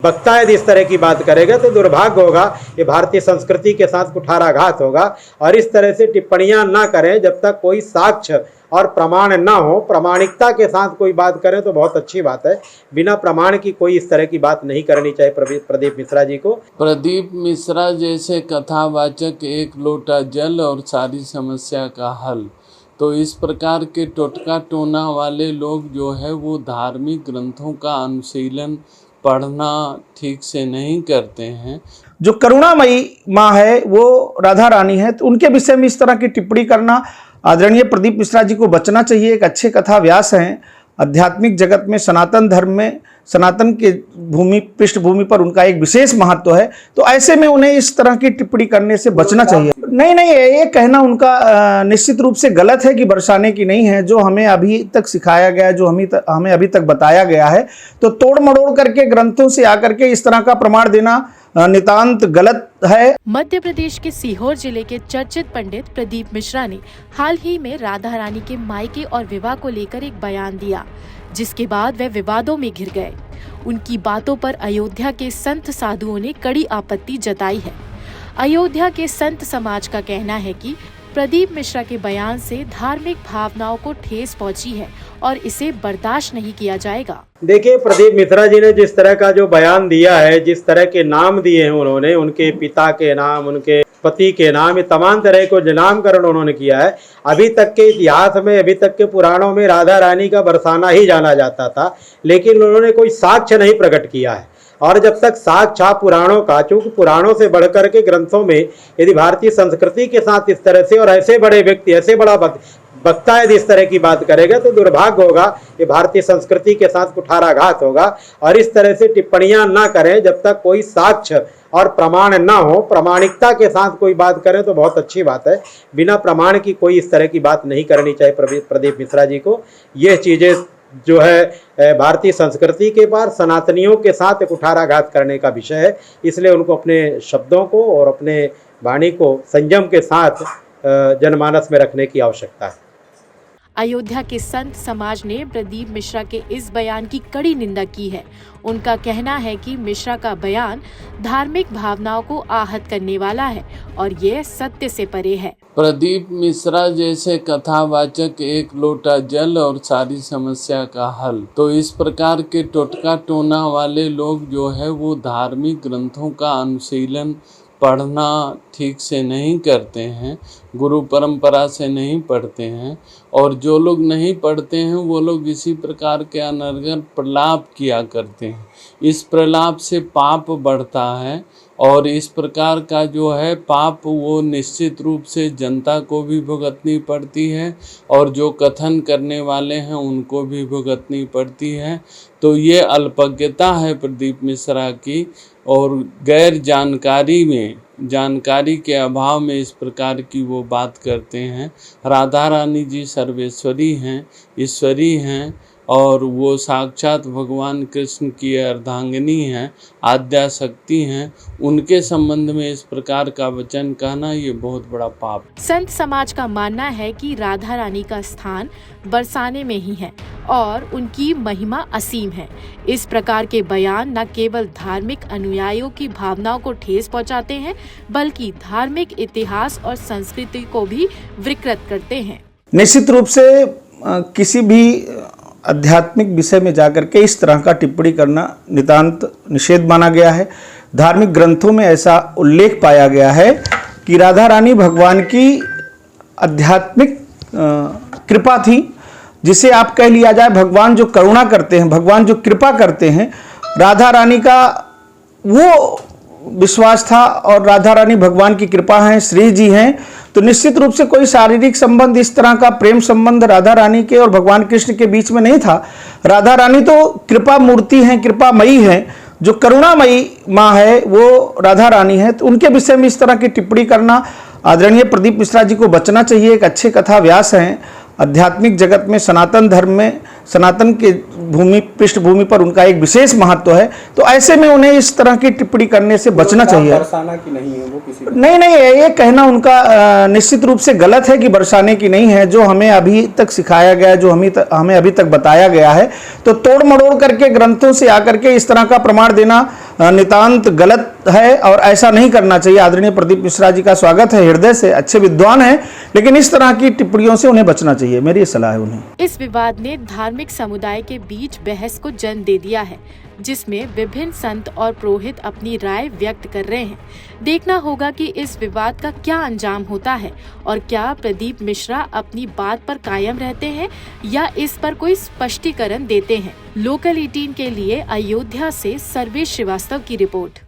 वक्ता यदि इस तरह की बात करेगा तो दुर्भाग्य होगा, ये भारतीय संस्कृति के साथ कुठाराघात होगा। और इस तरह से टिप्पणियां ना करें जब तक कोई साक्ष्य और प्रमाण ना हो। प्रामाणिकता के साथ कोई बात करें तो बहुत अच्छी बात है, बिना प्रमाण की कोई इस तरह की बात नहीं करनी चाहिए प्रदीप मिश्रा जी को। प्रदीप मिश्रा जैसे कथावाचक एक लोटा जल और सारी समस्या का हल, तो इस प्रकार के टोटका टोना वाले लोग जो है वो धार्मिक ग्रंथों का अनुशीलन पढ़ना ठीक से नहीं करते हैं। जो करुणामयी माँ है वो राधा रानी है, तो उनके विषय में इस तरह की टिप्पणी करना आदरणीय प्रदीप मिश्रा जी को बचना चाहिए। एक अच्छे कथा व्यास हैं, आध्यात्मिक जगत में सनातन धर्म में सनातन के पृष्ठभूमि पर उनका एक विशेष महत्व है, तो ऐसे में उन्हें इस तरह की टिप्पणी करने से बचना चाहिए। नहीं, ये कहना उनका निश्चित रूप से गलत है कि बरसाने की नहीं है। जो हमें अभी तक सिखाया गया है, जो हमें अभी तक बताया गया है, तो तोड़ मड़ोड़ करके ग्रंथों से आकर के इस तरह का प्रमाण देना नितांत गलत है। मध्य प्रदेश के सीहोर जिले के चर्चित पंडित प्रदीप मिश्रा ने हाल ही में राधा रानी के मायके और विवाह को लेकर एक बयान दिया, जिसके बाद वे विवादों में घिर गए। उनकी बातों पर अयोध्या के संत साधुओं ने कड़ी आपत्ति जताई है। अयोध्या के संत समाज का कहना है कि प्रदीप मिश्रा के बयान से धार्मिक भावनाओं को ठेस पहुंची है और इसे बर्दाश्त नहीं किया जाएगा। देखिए, प्रदीप मिश्रा जी ने जिस तरह का जो बयान दिया है, जिस तरह के नाम दिए हैं उन्होंने, उनके पिता के नाम, उनके पति के नाम, ये तमाम तरह को नामकरण उन्होंने किया है। अभी तक के इतिहास में, अभी तक के पुराणों में राधा रानी का बरसाना ही जाना जाता था, लेकिन उन्होंने कोई साक्ष्य नहीं प्रकट किया है। और जब तक साक्ष्य पुराणों का, चूंकि पुराणों से बढ़कर के ग्रंथों में यदि भारतीय संस्कृति के साथ इस तरह से और ऐसे बड़े व्यक्ति, ऐसे बड़ा वक्ता यदि इस तरह की बात करेगा तो दुर्भाग्य होगा, ये भारतीय संस्कृति के साथ कुठाराघात होगा। और इस तरह से टिप्पणियां ना करें जब तक कोई साक्ष्य और प्रमाण ना हो। प्रामाणिकता के साथ कोई बात करें तो बहुत अच्छी बात है, बिना प्रमाण की कोई इस तरह की बात नहीं करनी चाहिए प्रदीप मिश्रा जी को। ये चीज़ें जो है भारतीय संस्कृति के पार सनातनियों के साथ कुठाराघात करने का विषय है, इसलिए उनको अपने शब्दों को और अपने वाणी को संयम के साथ जनमानस में रखने की आवश्यकता है। अयोध्या के संत समाज ने प्रदीप मिश्रा के इस बयान की कड़ी निंदा की है। उनका कहना है कि मिश्रा का बयान धार्मिक भावनाओं को आहत करने वाला है और ये सत्य से परे है। प्रदीप मिश्रा जैसे कथावाचक एक लोटा जल और सारी समस्या का हल, तो इस प्रकार के टोटका टोना वाले लोग जो है वो धार्मिक ग्रंथों का अनुशीलन पढ़ना ठीक से नहीं करते हैं, गुरु परंपरा से नहीं पढ़ते हैं। और जो लोग नहीं पढ़ते हैं वो लोग इसी प्रकार के अनर्गल प्रलाप किया करते हैं। इस प्रलाप से पाप बढ़ता है और इस प्रकार का जो है पाप वो निश्चित रूप से जनता को भी भुगतनी पड़ती है और जो कथन करने वाले हैं उनको भी भुगतनी पड़ती है। तो ये अल्पज्ञता है प्रदीप मिश्रा की, और गैर जानकारी के अभाव में इस प्रकार की वो बात करते हैं। राधा रानी जी सर्वेश्वरी हैं, ईश्वरी हैं और वो साक्षात भगवान कृष्ण की अर्धांगिनी हैं, आद्या शक्ति हैं। उनके संबंध में इस प्रकार का वचन कहना ये बहुत बड़ा पाप। संत समाज का मानना है कि राधा रानी का स्थान बरसाने में ही है और उनकी महिमा असीम है। इस प्रकार के बयान न केवल धार्मिक अनुयायियों की भावनाओं को ठेस पहुंचाते हैं, बल्कि धार्मिक इतिहास और संस्कृति को भी विकृत करते हैं। निश्चित रूप से किसी भी आध्यात्मिक विषय में जाकर के इस तरह का टिप्पणी करना नितांत निषेध माना गया है। धार्मिक ग्रंथों में ऐसा उल्लेख पाया गया है कि राधा रानी भगवान की आध्यात्मिक कृपा थी, जिसे आप कह लिया जाए भगवान जो करुणा करते हैं, भगवान जो कृपा करते हैं, राधा रानी का वो विश्वास था। और राधा रानी भगवान की कृपा है, श्री जी हैं, तो निश्चित रूप से कोई शारीरिक संबंध, इस तरह का प्रेम संबंध राधा रानी के और भगवान कृष्ण के बीच में नहीं था। राधा रानी तो कृपा मूर्ति हैं, कृपामयी हैं। जो करुणामयी माँ है वो राधा रानी है, तो उनके विषय में इस तरह की टिप्पणी करना आदरणीय प्रदीप मिश्रा जी को बचना चाहिए। एक अच्छे कथा व्यास हैं, आध्यात्मिक जगत में सनातन धर्म में सनातन के पृष्ठभूमि पर उनका एक विशेष महत्व है, तो ऐसे में उन्हें इस तरह की टिप्पणी करने से बचना चाहिए। बरसाना की नहीं है वो किसी नहीं, ये कहना उनका निश्चित रूप से गलत है कि बरसाने की नहीं है। जो हमें अभी तक सिखाया गया है, जो हमें अभी तक बताया गया है, तो तोड़ मड़ोड़ करके ग्रंथों से आकर के इस तरह का प्रमाण देना नितांत गलत है और ऐसा नहीं करना चाहिए। आदरणीय प्रदीप मिश्रा जी का स्वागत है हृदय से, अच्छे विद्वान हैं, लेकिन इस तरह की टिप्पणियों से उन्हें बचना चाहिए, मेरी सलाह है उन्हें। इस विवाद ने धार्मिक समुदाय के बीच बहस को जन्म दे दिया है, जिसमें विभिन्न संत और पुरोहित अपनी राय व्यक्त कर रहे हैं। देखना होगा कि इस विवाद का क्या अंजाम होता है और क्या प्रदीप मिश्रा अपनी बात पर कायम रहते हैं या इस पर कोई स्पष्टीकरण देते हैं। लोकल 18 के लिए अयोध्या से सर्वेश श्रीवास्तव की रिपोर्ट।